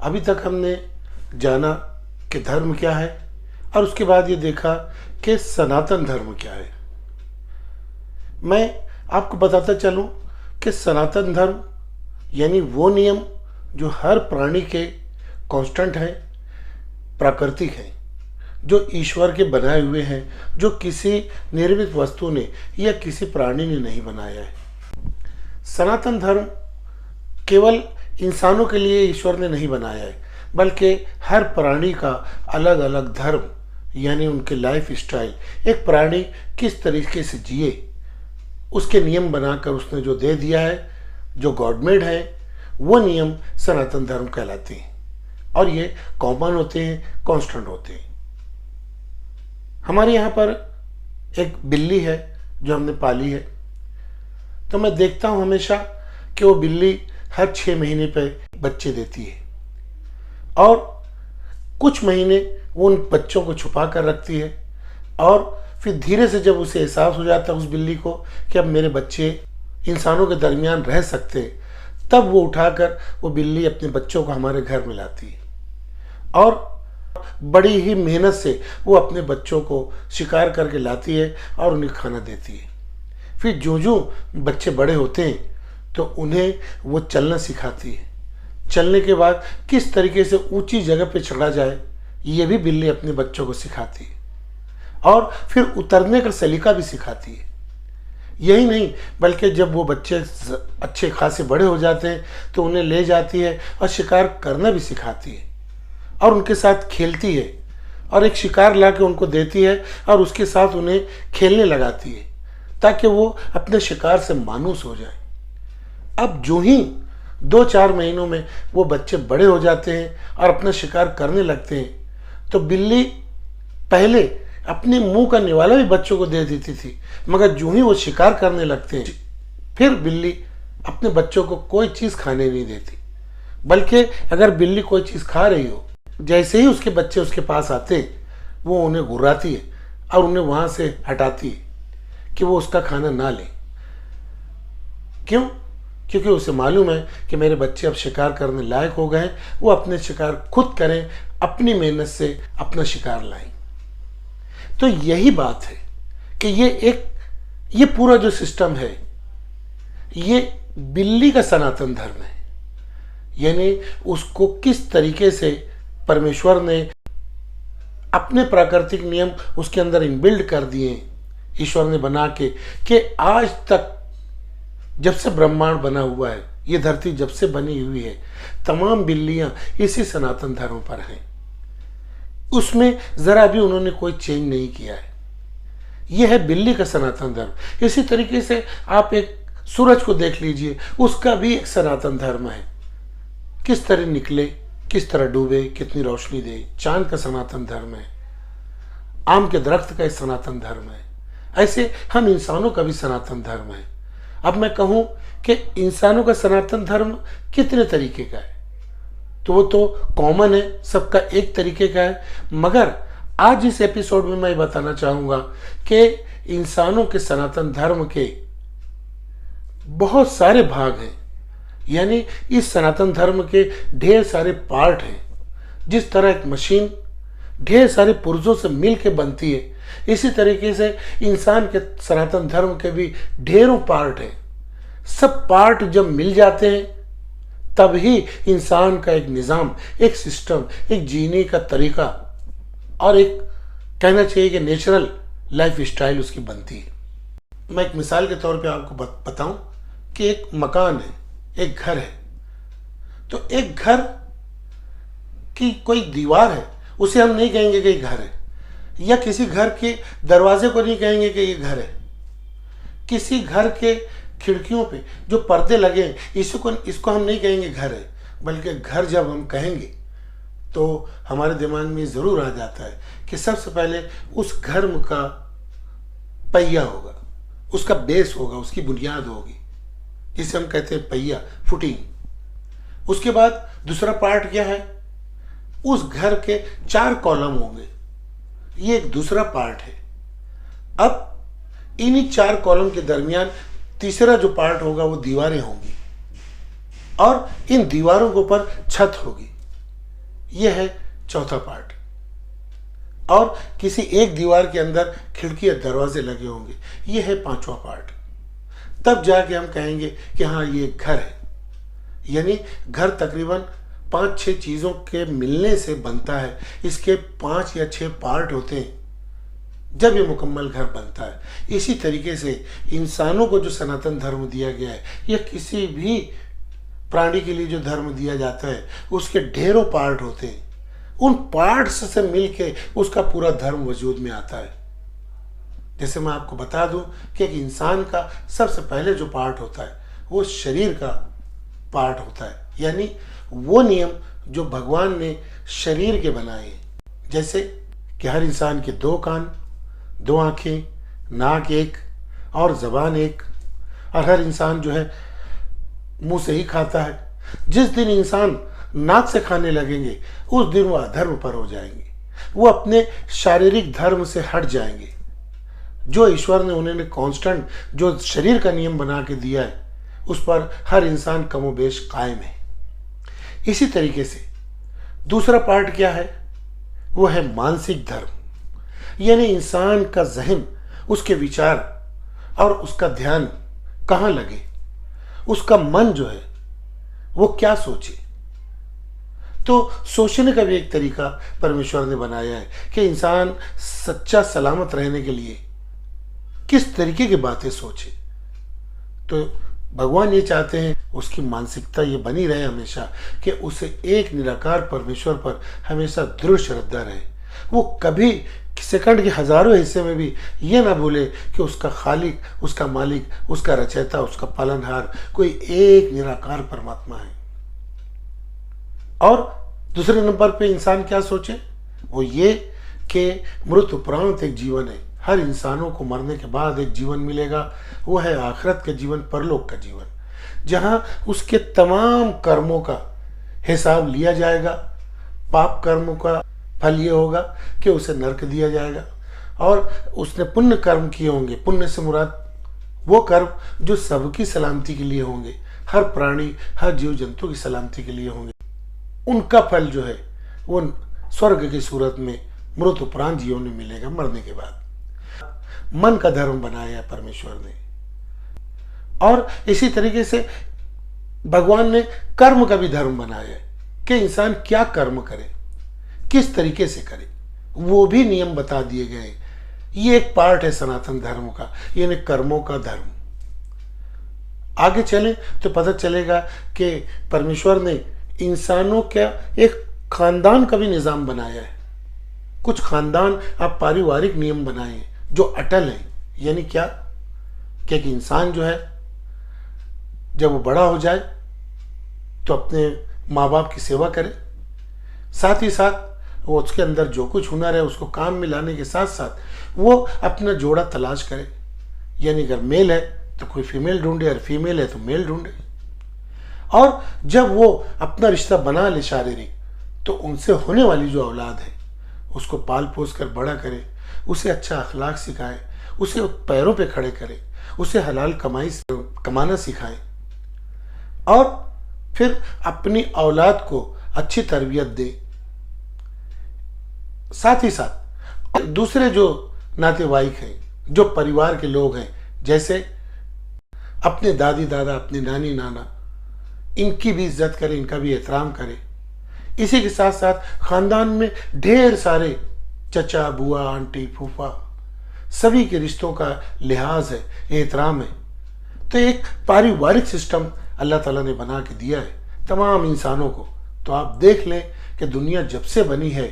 अभी तक हमने जाना कि धर्म क्या है और उसके बाद ये देखा कि सनातन धर्म क्या है। मैं आपको बताता चलूं कि सनातन धर्म यानी वो नियम जो हर प्राणी के कांस्टेंट हैं, प्राकृतिक हैं, जो ईश्वर के बनाए हुए हैं, जो किसी निर्मित वस्तु ने या किसी प्राणी ने नहीं बनाया है। सनातन धर्म केवल इंसानों के लिए ईश्वर ने नहीं बनाया है, बल्कि हर प्राणी का अलग अलग धर्म यानी उनके लाइफ स्टाइल, एक प्राणी किस तरीके से जिए उसके नियम बनाकर उसने जो दे दिया है, जो गॉड मेड है, वो नियम सनातन धर्म कहलाते हैं और ये कॉमन होते हैं, कांस्टेंट होते हैं। हमारे यहाँ पर एक बिल्ली है जो हमने पाली है, तो मैं देखता हूँ हमेशा कि वो बिल्ली हर 6 महीने पे बच्चे देती है और कुछ महीने वो उन बच्चों को छुपा कर रखती है और फिर धीरे से जब उसे एहसास हो जाता है उस बिल्ली को कि अब मेरे बच्चे इंसानों के दरमियान रह सकते हैं, तब वो उठाकर वो बिल्ली अपने बच्चों को हमारे घर में लाती है और बड़ी ही मेहनत से वो अपने बच्चों को शिकार करके लाती है और उन्हें खाना देती है। फिर जो बच्चे बड़े होते हैं तो उन्हें वो चलना सिखाती है। चलने के बाद किस तरीके से ऊंची जगह पे चढ़ा जाए ये भी बिल्ली अपने बच्चों को सिखाती है और फिर उतरने का सलीका भी सिखाती है। यही नहीं बल्कि जब वो बच्चे अच्छे खासे बड़े हो जाते हैं तो उन्हें ले जाती है और शिकार करना भी सिखाती है और उनके साथ खेलती है और एक शिकार ला के उनको देती है और उसके साथ उन्हें खेलने लगाती है ताकि वो अपने शिकार से मानूस हो जाए। अब जो ही 2-4 महीनों में वो बच्चे बड़े हो जाते हैं और अपना शिकार करने लगते हैं तो बिल्ली पहले अपने मुंह का निवाला भी बच्चों को दे देती थी, मगर जो ही वो शिकार करने लगते हैं फिर बिल्ली अपने बच्चों को कोई चीज़ खाने नहीं देती, बल्कि अगर बिल्ली कोई चीज़ खा रही हो, जैसे ही उसके बच्चे उसके पास आते हैं वो उन्हें घुराती है और उन्हें वहाँ से हटाती है कि वो उसका खाना ना लें। क्यों? क्योंकि उसे मालूम है कि मेरे बच्चे अब शिकार करने लायक हो गए हैं, वो अपने शिकार खुद करें, अपनी मेहनत से अपना शिकार लाएं। तो यही बात है कि ये पूरा जो सिस्टम है ये बिल्ली का सनातन धर्म है, यानी उसको किस तरीके से परमेश्वर ने अपने प्राकृतिक नियम उसके अंदर इनबिल्ड कर दिए ईश्वर ने बना के कि आज तक जब से ब्रह्मांड बना हुआ है, ये धरती जब से बनी हुई है, तमाम बिल्लियां इसी सनातन धर्म पर हैं। उसमें जरा भी उन्होंने कोई चेंज नहीं किया है। यह है बिल्ली का सनातन धर्म। इसी तरीके से आप एक सूरज को देख लीजिए, उसका भी एक सनातन धर्म है, किस तरह निकले, किस तरह डूबे, कितनी रोशनी दे। चांद का सनातन धर्म है, आम के दरख्त का एक सनातन धर्म है। ऐसे हम इंसानों का भी सनातन धर्म है। अब मैं कहूं कि इंसानों का सनातन धर्म कितने तरीके का है तो वो तो कॉमन है, सबका एक तरीके का है, मगर आज इस एपिसोड में मैं बताना चाहूंगा कि इंसानों के सनातन धर्म के बहुत सारे भाग हैं, यानी इस सनातन धर्म के ढेर सारे पार्ट हैं। जिस तरह एक मशीन ढेर सारे पुर्जों से मिल के बनती है, इसी तरीके से इंसान के सनातन धर्म के भी ढेरों पार्ट हैं। सब पार्ट जब मिल जाते हैं तब ही इंसान का एक निज़ाम, एक सिस्टम, एक जीने का तरीका और एक कहना चाहिए कि नेचुरल लाइफ स्टाइल उसकी बनती है। मैं एक मिसाल के तौर पे आपको बताऊं कि एक मकान है, एक घर है, तो एक घर की कोई दीवार है, उसे हम नहीं कहेंगे कि ये घर है, या किसी घर के दरवाजे को नहीं कहेंगे कि ये घर है। किसी घर के खिड़कियों पे जो पर्दे लगे हैं इसको हम नहीं कहेंगे घर है, बल्कि घर जब हम कहेंगे तो हमारे दिमाग में ज़रूर आ जाता है कि सबसे पहले उस घर का पहिया होगा, उसका बेस होगा, उसकी बुनियाद होगी, जिसे हम कहते हैं पहिया, फुटिंग। उसके बाद दूसरा पार्ट क्या है, उस घर के 4 कॉलम होंगे, ये एक दूसरा पार्ट है। अब इन्हीं 4 कॉलम के दरमियान तीसरा जो पार्ट होगा वो दीवारें होंगी और इन दीवारों के ऊपर छत होगी। यह है चौथा पार्ट। और किसी एक दीवार के अंदर खिड़की या दरवाजे लगे होंगे, यह है पांचवा पार्ट। तब जाके हम कहेंगे कि हाँ ये घर है। यानी घर तकरीबन 5-6 चीज़ों के मिलने से बनता है। इसके 5 या 6 पार्ट होते हैं जब ये मुकम्मल घर बनता है। इसी तरीके से इंसानों को जो सनातन धर्म दिया गया है या किसी भी प्राणी के लिए जो धर्म दिया जाता है उसके ढेरों पार्ट होते हैं। उन पार्ट्स से मिलके उसका पूरा धर्म वजूद में आता है। जैसे मैं आपको बता दूं कि एक इंसान का सबसे पहले जो पार्ट होता है वो शरीर का पार्ट होता है। यानी वो नियम जो भगवान ने शरीर के बनाए हैं, जैसे कि हर इंसान के 2 कान, 2 आंखें, नाक एक और ज़बान एक, और हर इंसान जो है मुंह से ही खाता है। जिस दिन इंसान नाक से खाने लगेंगे उस दिन वो अधर्म पर हो जाएंगे, वो अपने शारीरिक धर्म से हट जाएंगे। जो ईश्वर ने उन्होंने कांस्टेंट जो शरीर का नियम बना के दिया है उस पर हर इंसान कमोबेश कायम है। इसी तरीके से दूसरा पार्ट क्या है, वो है मानसिक धर्म। यानी इंसान का जहन, उसके विचार और उसका ध्यान कहाँ लगे, उसका मन जो है वो क्या सोचे। तो सोचने का भी एक तरीका परमेश्वर ने बनाया है कि इंसान सच्चा सलामत रहने के लिए किस तरीके की बातें सोचे। तो भगवान ये चाहते हैं उसकी मानसिकता ये बनी रहे हमेशा कि उसे एक निराकार परमेश्वर पर हमेशा दृढ़ श्रद्धा रहे। वो कभी सेकंड के हजारों हिस्से में भी ये ना भूले कि उसका खालिक, उसका मालिक, उसका रचयिता, उसका पालनहार कोई एक निराकार परमात्मा है। और दूसरे नंबर पे इंसान क्या सोचे, वो ये कि मृत उपरांत एक जीवन है। हर इंसानों को मरने के बाद एक जीवन मिलेगा, वो है आखिरत का जीवन, परलोक का जीवन, जहां उसके तमाम कर्मों का हिसाब लिया जाएगा। पाप कर्मों का फल ये होगा कि उसे नरक दिया जाएगा, और उसने पुण्य कर्म किए होंगे, पुण्य से मुराद वो कर्म जो सबकी सलामती के लिए होंगे, हर प्राणी, हर जीव जंतु की सलामती के लिए होंगे, उनका फल जो है वो स्वर्ग की सूरत में मृत उपरांत जीवन में मिलेगा, मरने के बाद। मन का धर्म बनाया है परमेश्वर ने। और इसी तरीके से भगवान ने कर्म का भी धर्म बनाया है कि इंसान क्या कर्म करे, किस तरीके से करे, वो भी नियम बता दिए गए। ये एक पार्ट है सनातन धर्म का, यानी कर्मों का धर्म। आगे चलें तो पता चलेगा कि परमेश्वर ने इंसानों का एक खानदान का भी निजाम बनाया है। कुछ खानदान आप पारिवारिक नियम बनाए हैं जो अटल हैं। यानी क्या कि एक इंसान जो है जब वो बड़ा हो जाए तो अपने माँ बाप की सेवा करे, साथ ही साथ वो उसके अंदर जो कुछ हुनर है उसको काम में लाने के साथ साथ वो अपना जोड़ा तलाश करे। यानी अगर मेल है तो कोई फीमेल ढूंढे, और फीमेल है तो मेल ढूंढे। और जब वो अपना रिश्ता बना ले शारीरिक, तो उनसे होने वाली जो औलाद है उसको पाल पोस कर बड़ा करे, उसे अच्छा अखलाक सिखाए, उसे पैरों पे खड़े करे, उसे हलाल कमाना सिखाए, और फिर अपनी औलाद को अच्छी तरबियत दे। साथ ही साथ दूसरे जो नातेवाईक हैं, जो परिवार के लोग हैं, जैसे अपने दादी दादा, अपने नानी नाना, इनकी भी इज्जत करे, इनका भी एहतराम करे। इसी के साथ साथ खानदान में ढेर सारे चचा, बुआ, आंटी, फूफा, सभी के रिश्तों का लिहाज है, एहतराम है। तो एक पारिवारिक सिस्टम अल्लाह ताला ने बना के दिया है तमाम इंसानों को। तो आप देख लें कि दुनिया जब से बनी है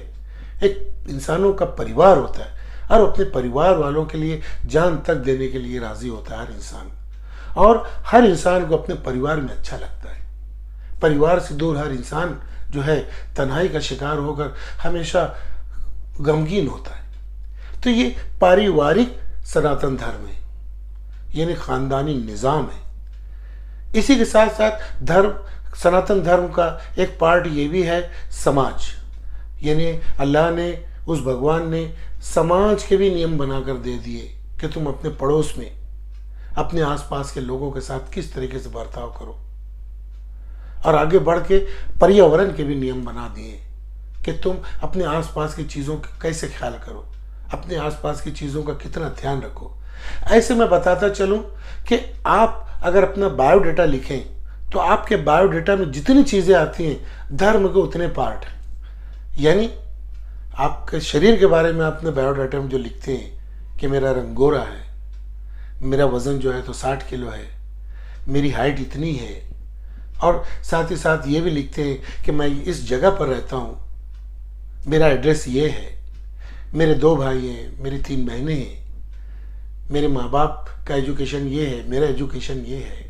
एक इंसानों का परिवार होता है, और अपने परिवार वालों के लिए जान तक देने के लिए राजी होता है हर इंसान। और हर इंसान को अपने परिवार में अच्छा लगता है। परिवार से दूर हर इंसान जो है तन्हाई का शिकार होकर हमेशा गमगीन होता है। तो ये पारिवारिक सनातन धर्म है, यानी खानदानी निज़ाम है। इसी के साथ साथ धर्म, सनातन धर्म का एक पार्ट ये भी है समाज। यानी अल्लाह ने, उस भगवान ने समाज के भी नियम बनाकर दे दिए कि तुम अपने पड़ोस में, अपने आसपास के लोगों के साथ किस तरीके से बर्ताव करो। और आगे बढ़ के पर्यावरण के भी नियम बना दिए कि तुम अपने आसपास की चीज़ों का कैसे ख्याल करो, अपने आसपास की चीज़ों का कितना ध्यान रखो। ऐसे मैं बताता चलूं कि आप अगर अपना बायोडाटा लिखें तो आपके बायोडाटा में जितनी चीज़ें आती हैं धर्म के उतने पार्ट हैं। यानी आपके शरीर के बारे में अपने बायोडाटा में जो लिखते हैं कि मेरा रंग गोरा है, मेरा वज़न जो है तो 60 किलो है, मेरी हाइट इतनी है, और साथ ही साथ ये भी लिखते हैं कि मैं इस जगह पर रहता हूँ, मेरा एड्रेस ये है, मेरे 2 भाई हैं, मेरी 3 बहनें हैं, मेरे माँ बाप का एजुकेशन ये है, मेरा एजुकेशन ये है।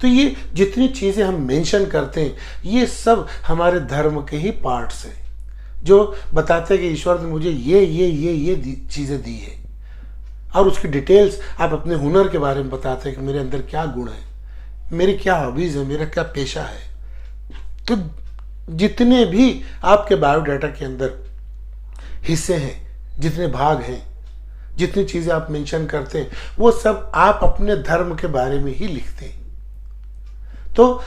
तो ये जितनी चीज़ें हम मेंशन करते हैं ये सब हमारे धर्म के ही पार्ट्स हैं, जो बताते हैं कि ईश्वर ने मुझे ये चीज़ें दी है। और उसकी डिटेल्स आप अपने हुनर के बारे में बताते हैं कि मेरे अंदर क्या गुण है, मेरी क्या हॉबीज़ है, मेरा क्या पेशा है। तो जितने भी आपके बायोडाटा के अंदर हिस्से हैं, जितने भाग हैं, जितनी चीज़ें आप मेंशन करते हैं वो सब आप अपने धर्म के बारे में ही लिखते हैं। तो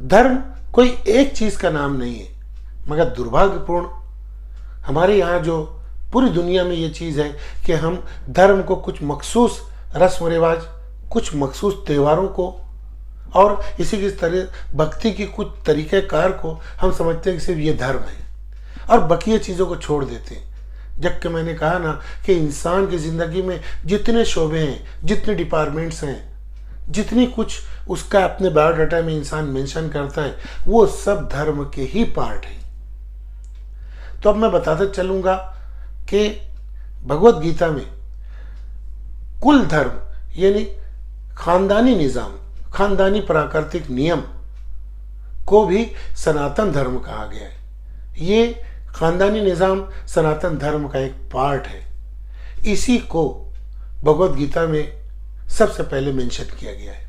धर्म कोई एक चीज़ का नाम नहीं है, मगर दुर्भाग्यपूर्ण हमारे यहाँ जो पूरी दुनिया में ये चीज़ है कि हम धर्म को कुछ मखसूस रस्म रिवाज, कुछ मखसूस त्योहारों को और इसी की तरह भक्ति की कुछ तरीक़ेकार को हम समझते हैं कि सिर्फ ये धर्म है और बकिया चीज़ों को छोड़ देते हैं। जबकि मैंने कहा ना कि इंसान की ज़िंदगी में जितने शोबे हैं, जितने डिपार्टमेंट्स हैं, जितनी कुछ उसका अपने बायोडाटा में इंसान मेंशन करता है वो सब धर्म के ही पार्ट हैं। तो अब मैं बताता चलूँगा कि भगवत गीता में कुल धर्म यानी खानदानी निज़ाम, खानदानी प्राकृतिक नियम को भी सनातन धर्म कहा गया है। ये खानदानी निज़ाम सनातन धर्म का एक पार्ट है। इसी को भगवत गीता में सबसे पहले मेंशन किया गया है।